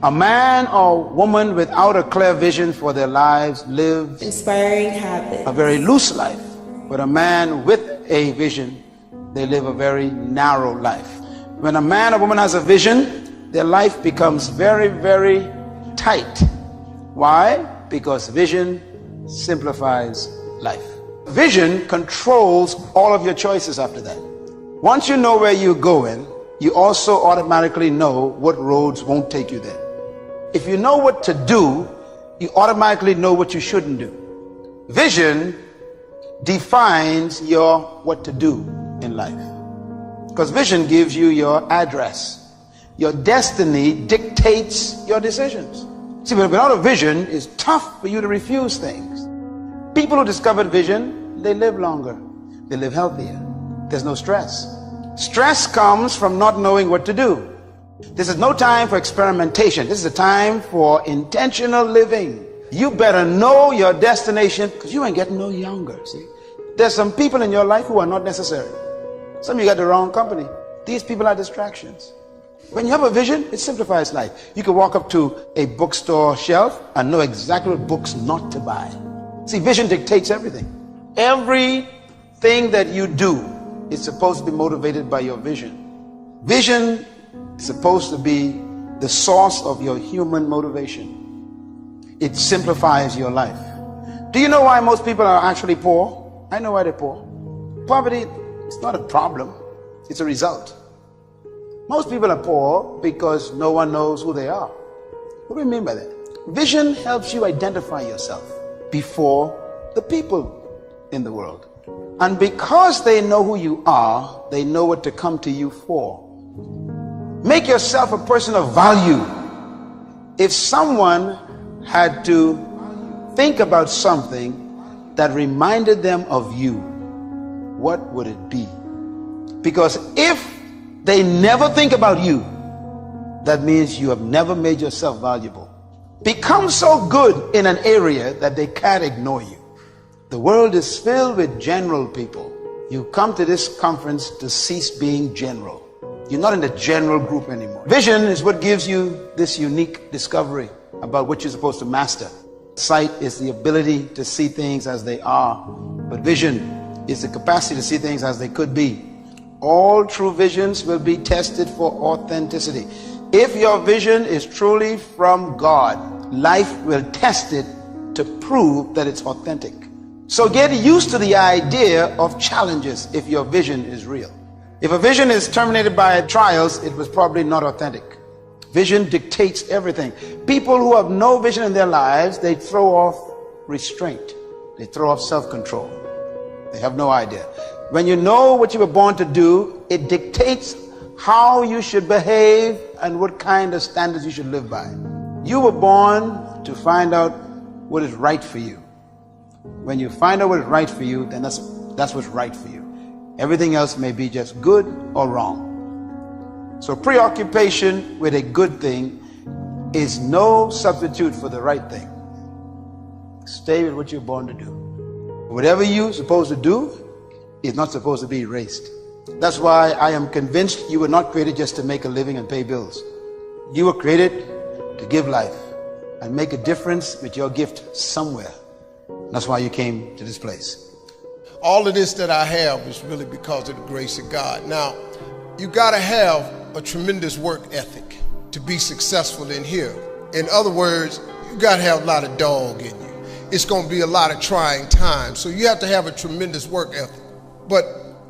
A man or woman without a clear vision for their lives lives inspiring habits, a very loose life. But a man with a vision, they live a very narrow life. When a man or woman has a vision, their life becomes very, very tight. Why? Because vision simplifies life. Vision controls all of your choices after that. Once you know where you're going, you also automatically know what roads won't take you there. If you know what to do, you automatically know what you shouldn't do. Vision defines your what to do in life. Because vision gives you your address. Your destiny dictates your decisions. See, without a vision, it's tough for you to refuse things. People who discovered vision, they live longer. They live healthier. There's no stress. Stress comes from not knowing what to do. This is no time for experimentation. This is a time for intentional living. You better know your destination because you ain't getting no younger, see. There's some people in your life who are not necessary. Some of you got the wrong company. These people are distractions. When you have a vision, it simplifies life. You can walk up to a bookstore shelf and know exactly what books not to buy. See, vision dictates everything. Everything that you do is supposed to be motivated by your vision. Vision is supposed to be the source of your human motivation. It simplifies your life. Do you know why most people are actually poor? I know why they're poor. Poverty is not a problem, it's a result. Most people are poor because no one knows who they are. What do we mean by that? Vision helps you identify yourself before the people in the world. And because they know who you are, they know what to come to you for. Make yourself a person of value. If someone had to think about something that reminded them of you, what would it be? Because if they never think about you, that means you have never made yourself valuable. Become so good in an area that they can't ignore you. The world is filled with general people. You come to this conference to cease being general. You're not in the general group anymore. Vision is what gives you this unique discovery about what you're supposed to master. Sight is the ability to see things as they are, but vision is the capacity to see things as they could be. All true visions will be tested for authenticity. If your vision is truly from God, life will test it to prove that it's authentic. So get used to the idea of challenges if your vision is real. If a vision is terminated by trials, it was probably not authentic. Vision dictates everything. People who have no vision in their lives, they throw off restraint. They throw off self-control. They have no idea. When you know what you were born to do, it dictates how you should behave and what kind of standards you should live by. You were born to find out what is right for you. When you find out what is right for you, then that's what's right for you. Everything else may be just good or wrong. So preoccupation with a good thing is no substitute for the right thing. Stay with what you're born to do. Whatever you're supposed to do is not supposed to be erased. That's why I am convinced you were not created just to make a living and pay bills. You were created to give life and make a difference with your gift somewhere. That's why you came to this place. All of this that I have is really because of the grace of God. Now, you got to have a tremendous work ethic to be successful in here. In other words, you got to have a lot of dog in you. It's going to be a lot of trying times. So you have to have a tremendous work ethic. But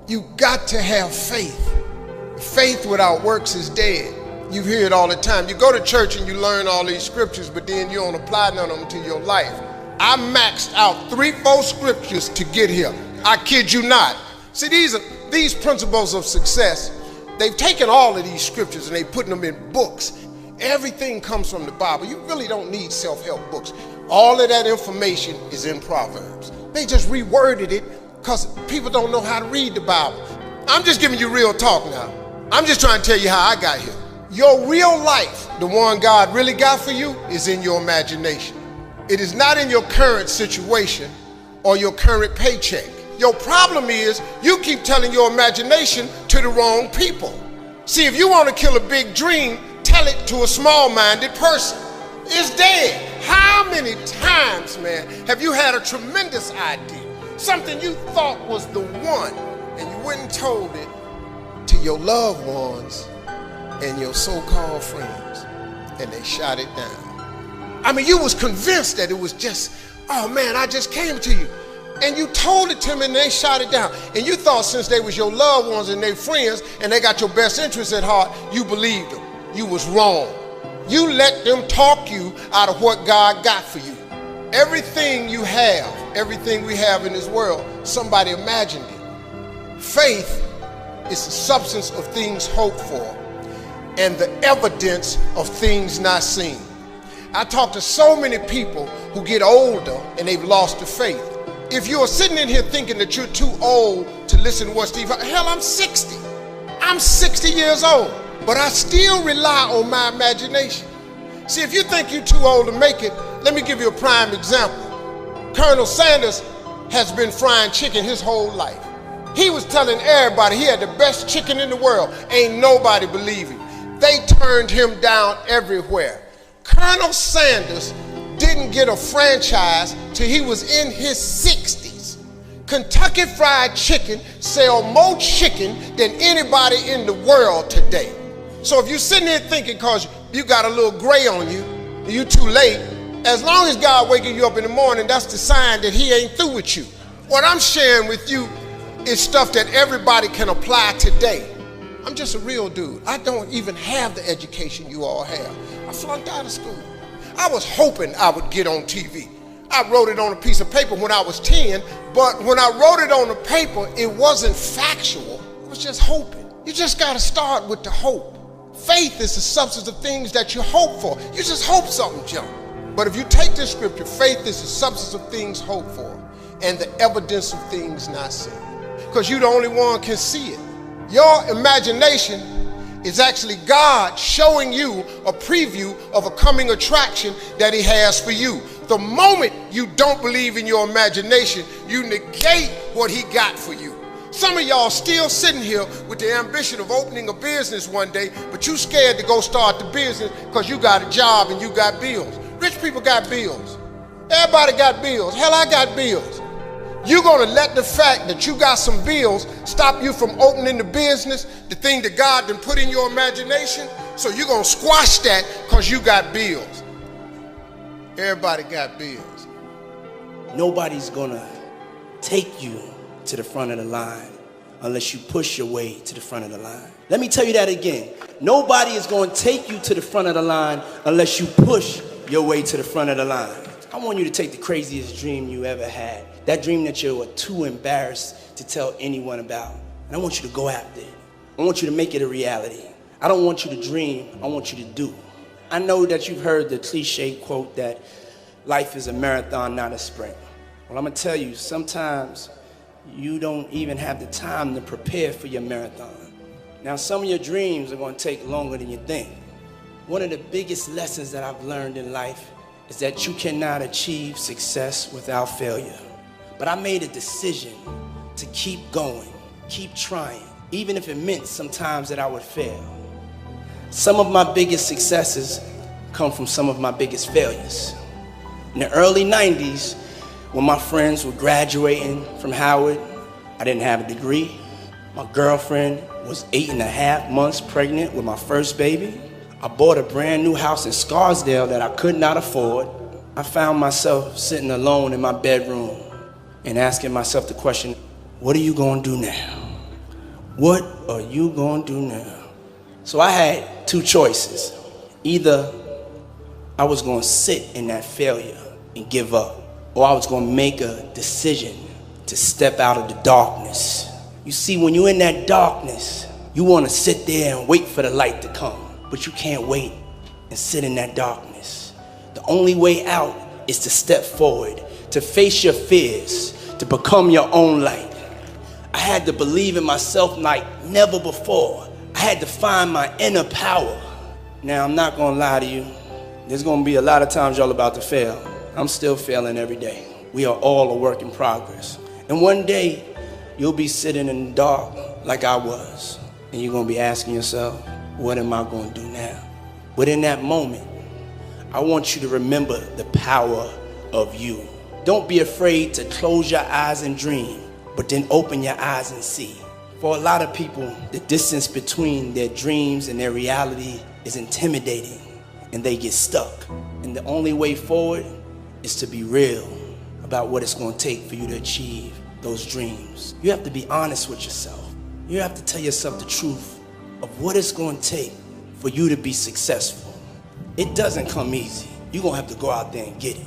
you got to have faith. Faith without works is dead. You hear it all the time. You go to church and you learn all these scriptures, but then you don't apply none of them to your life. I maxed out 3-4 scriptures to get here. I kid you not. See, these principles of success, they've taken all of these scriptures and they put them in books. Everything comes from the Bible. You really don't need self-help books. All of that information is in Proverbs. They just reworded it because people don't know how to read the Bible. I'm just giving you real talk now. I'm just trying to tell you how I got here. Your real life, the one God really got for you, is in your imagination. It is not in your current situation or your current paycheck. Your problem is you keep telling your imagination to the wrong people. See, if you want to kill a big dream, tell it to a small-minded person. It's dead. How many times, man, have you had a tremendous idea, something you thought was the one, and you went and told it to your loved ones and your so-called friends, and they shot it down? I mean, you was convinced that it was just, oh man, I just came to you. And you told it to them and they shot it down. And you thought since they was your loved ones and they friends and they got your best interests at heart, you believed them. You was wrong. You let them talk you out of what God got for you. Everything you have, everything we have in this world, somebody imagined it. Faith is the substance of things hoped for and the evidence of things not seen. I talk to so many people who get older and they've lost their faith. If you are sitting in here thinking that you're too old to listen to what Steve, hell, I'm 60. I'm 60 years old, but I still rely on my imagination. See, if you think you're too old to make it, let me give you a prime example. Colonel Sanders has been frying chicken his whole life. He was telling everybody he had the best chicken in the world. Ain't nobody believe him. They turned him down everywhere. Colonel Sanders didn't get a franchise till he was in his 60s. Kentucky Fried Chicken sell more chicken than anybody in the world today. So if you're sitting here thinking because you got a little gray on you, and you too late, as long as God waking you up in the morning, that's the sign that he ain't through with you. What I'm sharing with you is stuff that everybody can apply today. I'm just a real dude. I don't even have the education you all have. I flunked out of school. I was hoping I would get on TV. I wrote it on a piece of paper when I was 10, but when I wrote it on the paper, it wasn't factual. It was just hoping. You just got to start with the hope. Faith is the substance of things that you hope for. You just hope something jump. But if you take this scripture, faith is the substance of things hoped for and the evidence of things not seen. Because you're the only one can see it. Your imagination is actually God showing you a preview of a coming attraction that he has for you. The moment you don't believe in your imagination, you negate what he got for you. Some of y'all still sitting here with the ambition of opening a business one day, but you scared to go start the business because you got a job and you got bills. Rich people got bills. Everybody got bills. Hell, I got bills. You're going to let the fact that you got some bills stop you from opening the business, the thing that God done put in your imagination? So you're going to squash that because you got bills. Everybody got bills. Nobody's going to take you to the front of the line unless you push your way to the front of the line. Let me tell you that again. Nobody is going to take you to the front of the line unless you push your way to the front of the line. I want you to take the craziest dream you ever had. That dream that you were too embarrassed to tell anyone about. And I want you to go after it. I want you to make it a reality. I don't want you to dream, I want you to do. I know that you've heard the cliche quote that life is a marathon, not a sprint. Well, I'm gonna tell you, sometimes you don't even have the time to prepare for your marathon. Now, some of your dreams are gonna take longer than you think. One of the biggest lessons that I've learned in life is that you cannot achieve success without failure. But I made a decision to keep going, keep trying, even if it meant sometimes that I would fail. Some of my biggest successes come from some of my biggest failures. In the early 90s, when my friends were graduating from Howard, I didn't have a degree. My girlfriend was 8.5 months pregnant with my first baby. I bought a brand new house in Scarsdale that I could not afford. I found myself sitting alone in my bedroom and asking myself the question, what are you gonna do now? What are you gonna do now? So I had two choices. Either I was gonna sit in that failure and give up, or I was gonna make a decision to step out of the darkness. You see, when you're in that darkness, you wanna sit there and wait for the light to come, but you can't wait and sit in that darkness. The only way out is to step forward, to face your fears, to become your own light. I had to believe in myself like never before. I had to find my inner power. Now, I'm not gonna lie to you. There's gonna be a lot of times y'all about to fail. I'm still failing every day. We are all a work in progress. And one day, you'll be sitting in the dark like I was. And you're gonna be asking yourself, what am I gonna do now? But in that moment, I want you to remember the power of you. Don't be afraid to close your eyes and dream, but then open your eyes and see. For a lot of people, the distance between their dreams and their reality is intimidating, and they get stuck. And the only way forward is to be real about what it's going to take for you to achieve those dreams. You have to be honest with yourself. You have to tell yourself the truth of what it's going to take for you to be successful. It doesn't come easy. You're going to have to go out there and get it.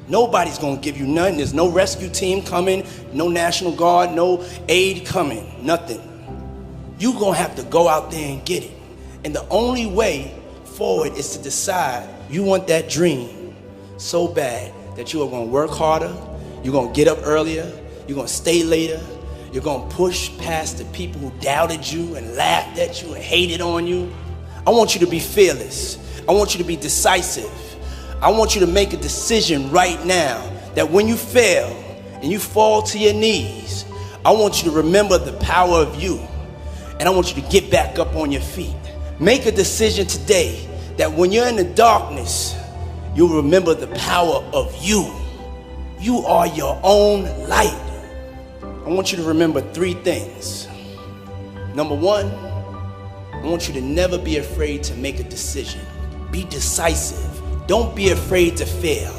Nobody's going to give you nothing. There's no rescue team coming, no National Guard, no aid coming, nothing. You're going to have to go out there and get it. And the only way forward is to decide you want that dream so bad that you are going to work harder, you're going to get up earlier, you're going to stay later, you're going to push past the people who doubted you and laughed at you and hated on you. I want you to be fearless. I want you to be decisive. I want you to make a decision right now that when you fail and you fall to your knees, I want you to remember the power of you, and I want you to get back up on your feet. Make a decision today that when you're in the darkness, you'll remember the power of you. You are your own light. I want you to remember 3 things. Number 1, I want you to never be afraid to make a decision. Be decisive. Don't be afraid to fail.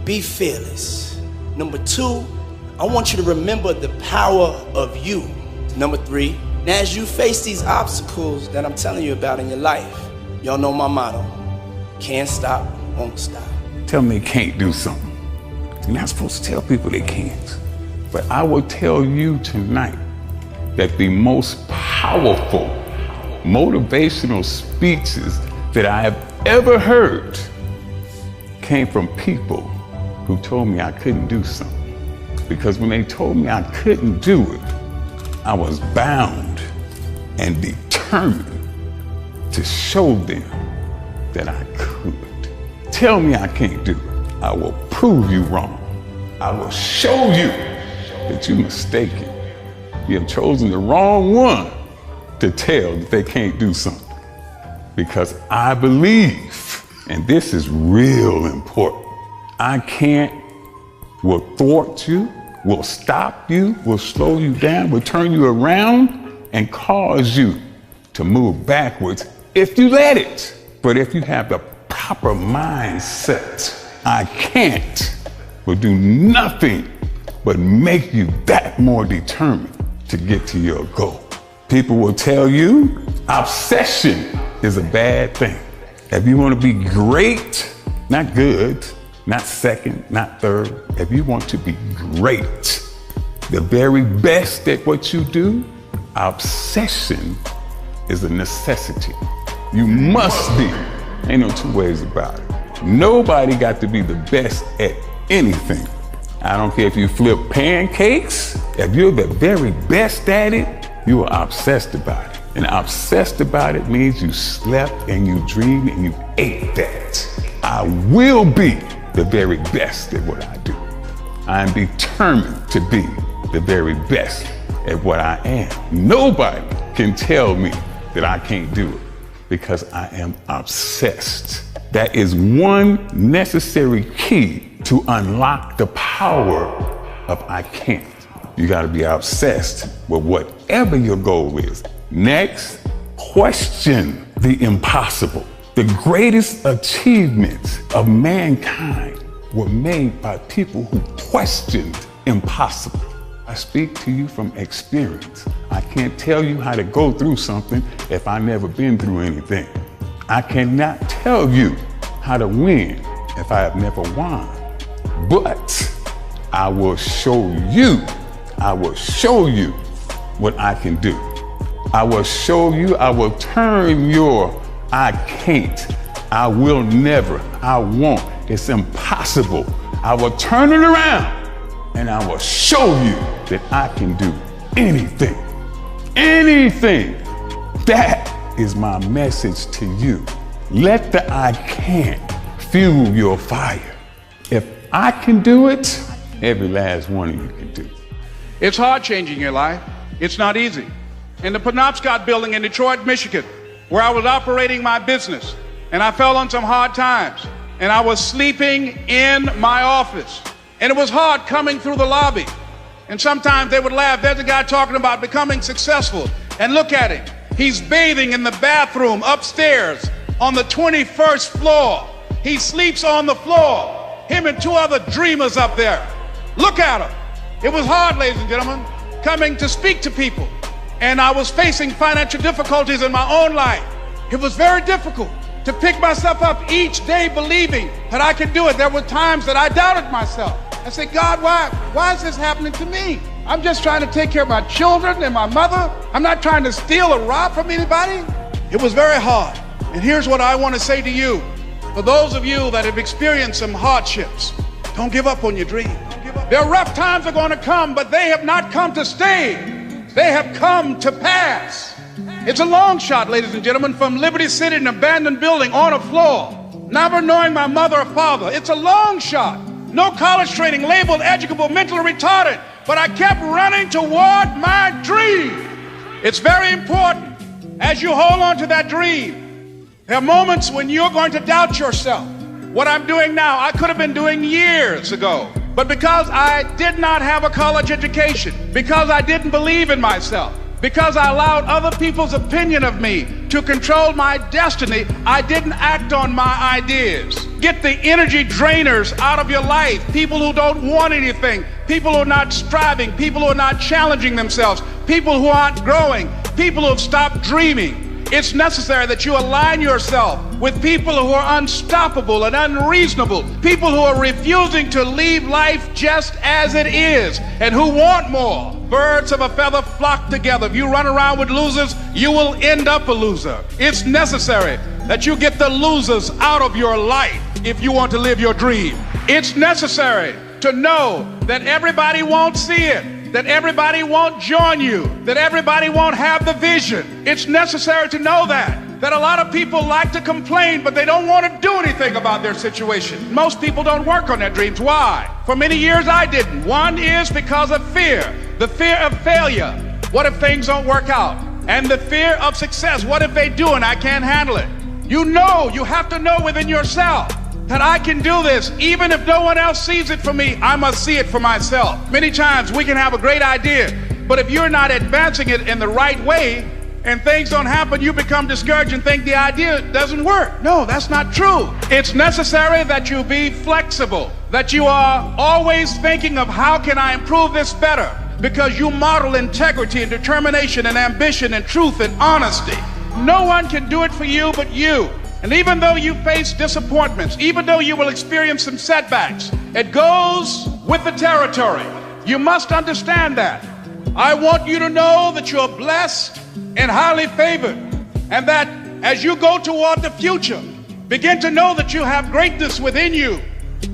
Be fearless. Number 2, I want you to remember the power of you. Number 3, and as you face these obstacles that I'm telling you about in your life, y'all know my motto: can't stop, won't stop. Tell me they can't do something. You're not supposed to tell people they can't. But I will tell you tonight that the most powerful motivational speeches that I have ever heard came from people who told me I couldn't do something. Because when they told me I couldn't do it, I was bound and determined to show them that I could. Tell me I can't do it. I will prove you wrong. I will show you that you're mistaken. You have chosen the wrong one to tell that they can't do something. Because I believe, and this is real important, I can't, will thwart you, will stop you, will slow you down, will turn you around and cause you to move backwards if you let it. But if you have the proper mindset, I can't, will do nothing but make you that more determined to get to your goal. People will tell you obsession is a bad thing. If you want to be great, not good, not second, not third, if you want to be great, the very best at what you do, obsession is a necessity. You must be. Ain't no 2 ways about it. Nobody got to be the best at anything. I don't care if you flip pancakes, if you're the very best at it, you are obsessed about it. And obsessed about it means you slept and you dreamed and you ate that. I will be the very best at what I do. I am determined to be the very best at what I am. Nobody can tell me that I can't do it because I am obsessed. That is one necessary key to unlock the power of I can't. You gotta be obsessed with whatever your goal is. Next, question the impossible. The greatest achievements of mankind were made by people who questioned impossible. I speak to you from experience. I can't tell you how to go through something if I've never been through anything. I cannot tell you how to win if I have never won. But I will show you what I can do. I will show you, I will turn your I can't, I will never, I won't, it's impossible. I will turn it around and I will show you that I can do anything. Anything. That is my message to you. Let the I can fuel your fire. If I can do it, every last one of you can do it. It's hard changing your life. It's not easy. In the Penobscot building in Detroit, Michigan, where I was operating my business, and I fell on some hard times, and I was sleeping in my office, and it was hard coming through the lobby. And sometimes they would laugh. There's a guy talking about becoming successful, and look at him. He's bathing in the bathroom upstairs on the 21st floor. He sleeps on the floor. Him and two other dreamers up there. Look at him. It was hard, ladies and gentlemen, coming to speak to people. And I was facing financial difficulties in my own life. It was very difficult to pick myself up each day believing that I could do it. There were times that I doubted myself. I said, God, why is this happening to me? I'm just trying to take care of my children and my mother. I'm not trying to steal or rob from anybody. It was very hard. And here's what I want to say to you. For those of you that have experienced some hardships, don't give up on your dream. There are rough times are going to come, but they have not come to stay. They have come to pass. It's a long shot, ladies and gentlemen, from Liberty City, an abandoned building on a floor, never knowing my mother or father. It's a long shot. No college training, labeled educable, mentally retarded, but I kept running toward my dream. It's very important as you hold on to that dream. There are moments when you're going to doubt yourself. What I'm doing now, I could have been doing years ago. But because I did not have a college education, because I didn't believe in myself, because I allowed other people's opinion of me to control my destiny, I didn't act on my ideas. Get the energy drainers out of your life. People who don't want anything, people who are not striving, people who are not challenging themselves, people who aren't growing, people who have stopped dreaming. It's necessary that you align yourself with people who are unstoppable and unreasonable, people who are refusing to leave life just as it is and who want more. Birds of a feather flock together. If you run around with losers, you will end up a loser. It's necessary that you get the losers out of your life if you want to live your dream. It's necessary to know that everybody won't see it, that everybody won't join you, that everybody won't have the vision. It's necessary to know that a lot of people like to complain, but they don't want to do anything about their situation. Most people don't work on their dreams. Why? For many years I didn't. One is because of fear. The fear of failure. What if things don't work out? And the fear of success. What if they do and I can't handle it? You have to know within yourself that I can do this. Even if no one else sees it for me, I must see it for myself. Many times we can have a great idea, but if you're not advancing it in the right way and things don't happen, you become discouraged and think the idea doesn't work. No, that's not true. It's necessary that you be flexible, that you are always thinking of how can I improve this better, because you model integrity and determination and ambition and truth and honesty. No one can do it for you but you. And even though you face disappointments, even though you will experience some setbacks, it goes with the territory. You must understand that. I want you to know that you're blessed and highly favored, and that as you go toward the future, begin to know that you have greatness within you.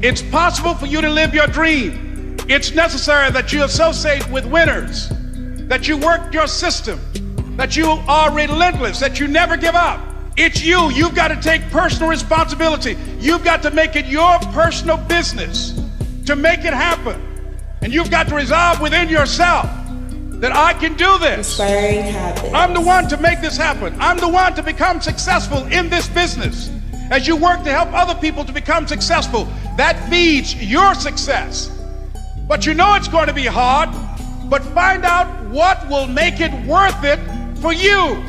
It's possible for you to live your dream. It's necessary that you associate with winners, that you work your system, that you are relentless, that you never give up. It's you. You've got to take personal responsibility. You've got to make it your personal business to make it happen. And you've got to resolve within yourself that I can do this. Inspiring habits. I'm the one to make this happen. I'm the one to become successful in this business. As you work to help other people to become successful, that feeds your success. But you know it's going to be hard, but find out what will make it worth it for you.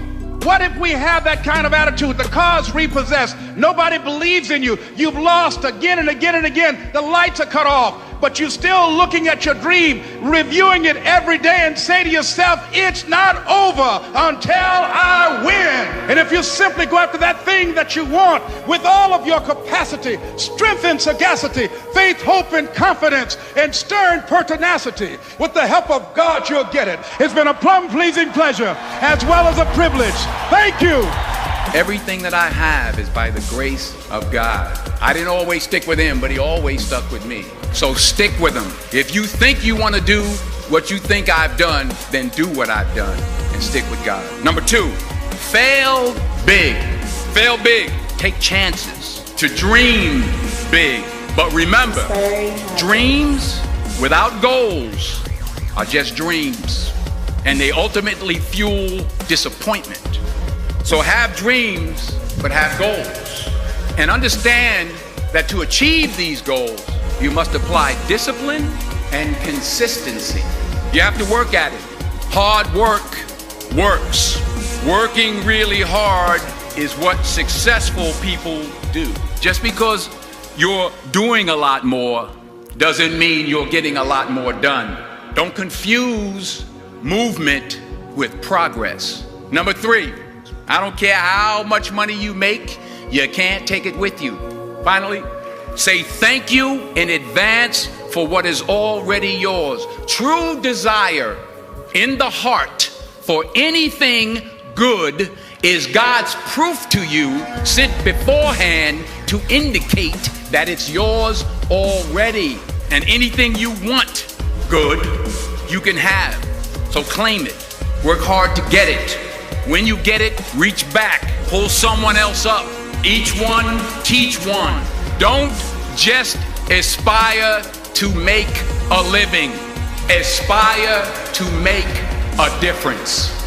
What if we have that kind of attitude? The car's repossessed. Nobody believes in you. You've lost again and again and again. The lights are cut off, but you're still looking at your dream, reviewing it every day, and say to yourself, it's not over until I win. And if you simply go after that thing that you want with all of your capacity, strength and sagacity, faith, hope, and confidence, and stern pertinacity, with the help of God, you'll get it. It's been a plum-pleasing pleasure as well as a privilege. Thank you. Everything that I have is by the grace of God. I didn't always stick with him, but he always stuck with me. So stick with him. If you think you want to do what you think I've done, then do what I've done and stick with God. Number 2, fail big. Fail big. Take chances to dream big. But remember, dreams without goals are just dreams, and they ultimately fuel disappointment. So have dreams, but have goals. And understand that to achieve these goals, you must apply discipline and consistency. You have to work at it. Hard work works. Working really hard is what successful people do. Just because you're doing a lot more doesn't mean you're getting a lot more done. Don't confuse movement with progress. Number 3, I don't care how much money you make, you can't take it with you. Finally, say thank you in advance for what is already yours. True desire in the heart for anything good is God's proof to you sent beforehand to indicate that it's yours already. And anything you want good, you can have. So claim it. Work hard to get it. When you get it, reach back. Pull someone else up. Each one, teach one. Don't just aspire to make a living. Aspire to make a difference.